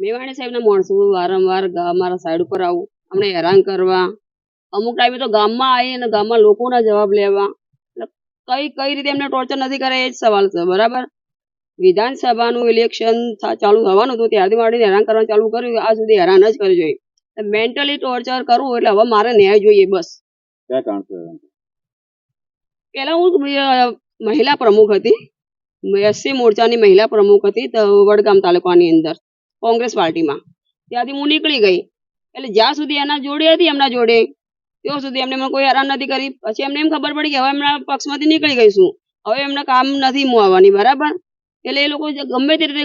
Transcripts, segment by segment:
મેવાણી સાહેબના માણસો વારંવાર અમારા સાઈડ ઉપર આવું, અમને હેરાન કરવા, અમુક ટાઈમે તો ગામમાં આવી અને ગામમાં લોકોના જવાબ લેવા, કઈ રીતે એમને ટોર્ચર નથી કરે એ જ સવાલ છે. બરાબર, વિધાનસભાનું ઇલેક્શન ચાલુ થવાનું હતું ત્યારથી માંડીને હેરાન કરવાનું ચાલુ કર્યું, આ સુધી હેરાન જ કર્યું જોઈએ. મેન્ટલી ટોર્ચર કરવું એટલે હવે મારે ન્યાય જોઈએ બસ. પેલા હું મહિલા પ્રમુખ હતી, એસસી મોરચાની મહિલા પ્રમુખ હતી વડગામ તાલુકાની અંદર કોંગ્રેસ પાર્ટીમાં. ત્યાંથી હું નીકળી ગઈ, એટલે જ્યાં સુધી એના જોડે હતી એમના જોડે ત્યાં સુધી એમને કોઈ હેરાન નથી કરી. પછી એમને એમ ખબર પડી કે હવે એમના પક્ષમાંથી નીકળી ગઈશું, હવે એમને કામ નથી હું આવવાની. બરાબર, એટલે એ લોકો ગમે તે રીતે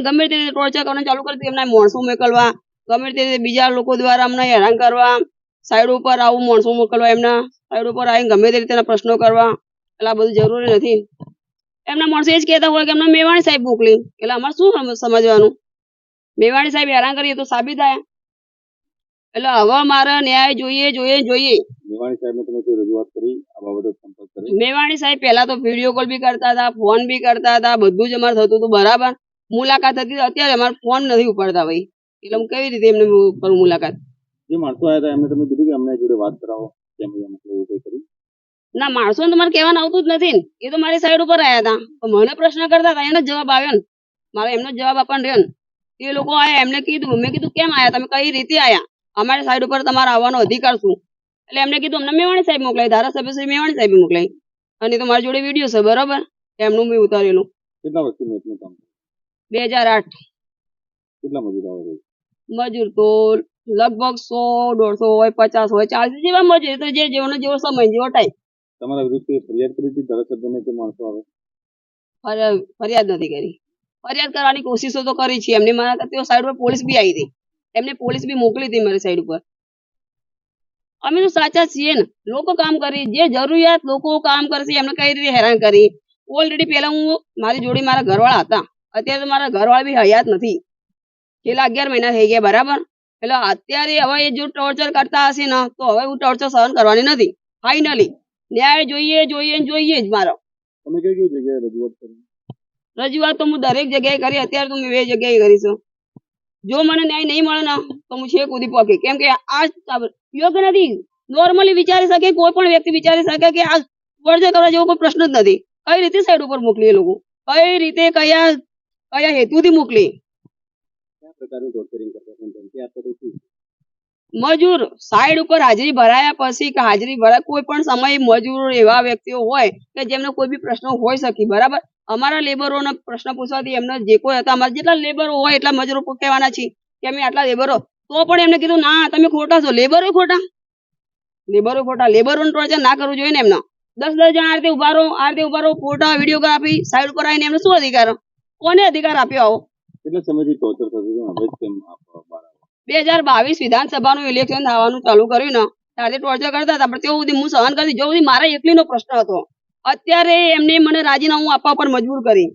ટોર્ચર કરવાનું ચાલુ કરી, એમના માણસો મોકલવા, ગમે તે રીતે બીજા લોકો દ્વારા અમને હેરાન કરવા, સાઈડ ઉપર આવું માણસો મોકલવા, એમના સાઈડ ઉપર આવીને ગમે તે રીતના પ્રશ્નો કરવા. એટલે આ બધું જરૂરી નથી. એમના માણસો એ જ કહેતા હોય કે એમને મેવાણી સાહેબ મોકલી, એટલે અમારે શું સમજવાનું? મેવાણી સાહેબ હેરાન કરીએ તો સાબિત થાય. એટલે હવે મારે ન્યાય જોઈએ. મેવાણી સાહેબ પહેલા તો વિડીયો કોલ બી કરતા હતા, ફોન બી કરતા હતા, બધું જ અમારે થતું હતું. બરાબર, મુલાકાત હતી, અત્યારે અમારે ફોન નથી ઉપાડતા ભાઈ, એટલે હું કેવી રીતે એમને કરું મુલાકાત? જે માણસો આવ્યા હતા એમને તમે કીધું કે અમને જોડે વાત કરાવો, ના, માણસો ને તમારે કહેવાનું આવતું જ નથી ને, એ તો મારી સાઈડ ઉપર આવ્યા હતા, મને પ્રશ્ન કરતા હતા, એનો જવાબ આવ્યો ને, મારે એમનો જવાબ આપવાનો રહ્યો ને. એ લોકો આયા, એમને કીધું, મેં કીધું કેમ આયા તમે, કઈ રીતે આયા, અમારી સાઈડ ઉપર તમારે આવવાનો અધિકાર શું? એટલે એમને કીધું અમને મેવાણી સાહેબ મોકલાય, ધારાસભ્ય શ્રી મેવાણી સાહેબ મોકલાય, અને તો મારી જોડે વિડીયો છે. બરાબર, એમનું બી ઉતારેલું. કેટલા વર્ષથી એટલું કામ? 2008. કેટલા મજૂર આવે? મજૂર તો લગભગ 100, 150 હોય, 50 હોય, 40 જેવા મજૂર, તો જેવો સમય જેવો ટાઈમ. તમારા વિરુદ્ધ ફરિયાદ કરી હતી ધારાસભ્યને કે માણસો આવે? ફરિયાદ નથી કરી. ફરિયાદ કરવાની કોશિશો તો કરી છે એમને. મારા તેઓ સાઈડ પર પોલીસ બી આવી હતી, એમને પોલીસ બી મોકલી હતી મારી સાઈડ ઉપર. અમે તો સાચા છીએ ને, લોકો કામ કરી, જે જરૂરિયાત લોકો કામ કરશે એમને કઈ રીતે હેરાન કરી. ઓલરેડી પેલા હું મારી જોડે મારા ઘરવાળા હતા, અત્યારે તો મારા ઘરવાળા બી હયાત નથી, છેલ્લા 11 મહિના થઈ ગયા. બરાબર, એટલે અત્યારે હવે એ જો ટોર્ચર કરતા હશે ને તો હવે હું ટોર્ચર સહન કરવાની નથી. ફાઇનલી ન્યાય જોઈએ જ મારો. તમે કઈ જગ્યાએ રજૂઆત કરી? રજૂઆત તો હું દરેક જગ્યાએ કરી, અત્યારે તો હું 2 જગ્યાએ કરીશું. જો મને ન્યાય નહીં મળે ને તો હું છેક સુધી પહોંચી, કેમ કે આ યોગ્ય નથી. નોર્મલી વિચારી શકે, કોઈ પણ વ્યક્તિ વિચારી શકે કે આ ટોર્ચર કરવા જેવો કોઈ પ્રશ્ન જ નથી. કઈ રીતે સાઈડ ઉપર મોકલી, એ લોકો કઈ રીતે કયા હેતુથી મોકલી? મજૂર સાઈડ ઉપર હાજરી ભરાયા પછી કે હાજરી ભરાય કોઈ પણ સમયે મજૂર એવા વ્યક્તિઓ હોય કે જેમને કોઈ બી પ્રશ્નો હોય શકે. બરાબર, અમારા લેબરોને પ્રશ્ન પૂછવાથી એમને જે કોઈ હતા, અમારા જેટલા લેબરો હોય એટલા મજૂરો કહેવાના છીએ કે અમે આટલા લેબરો, તો પણ એમને કીધું ના તમે ખોટા છો, લેબરો ખોટા. લેબરોને ટોર્ચર ના કરવું જોઈએ ને. એમને 10 જણા આ રીતે ઉભા રહો, ફોટા વિડીયોગ્રાફી સાઈડ ઉપર આવીને એમને શું અધિકાર, કોને અધિકાર આપ્યો આવો? કેટલા સમયથી ટોર્ચર થતું હવે કેમ? 2022 વિધાનસભાનું ઇલેક્શન થવાનું ચાલુ કર્યું ને ત્યારથી ટોર્ચર કરતા હતા, પણ તેવું હું સહન કરતી, જો મારા એકલીનો પ્રશ્ન હતો. અત્યારે એમને મને રાજીનામું આપવા પર મજબૂર કરી,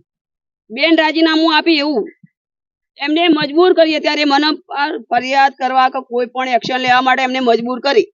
બેન રાજીનામું આપી એવું એમને મજબૂર કરી. અત્યારે મને ફરિયાદ કરવા કે કોઈ પણ એક્શન લેવા માટે એમને મજબૂર કરી.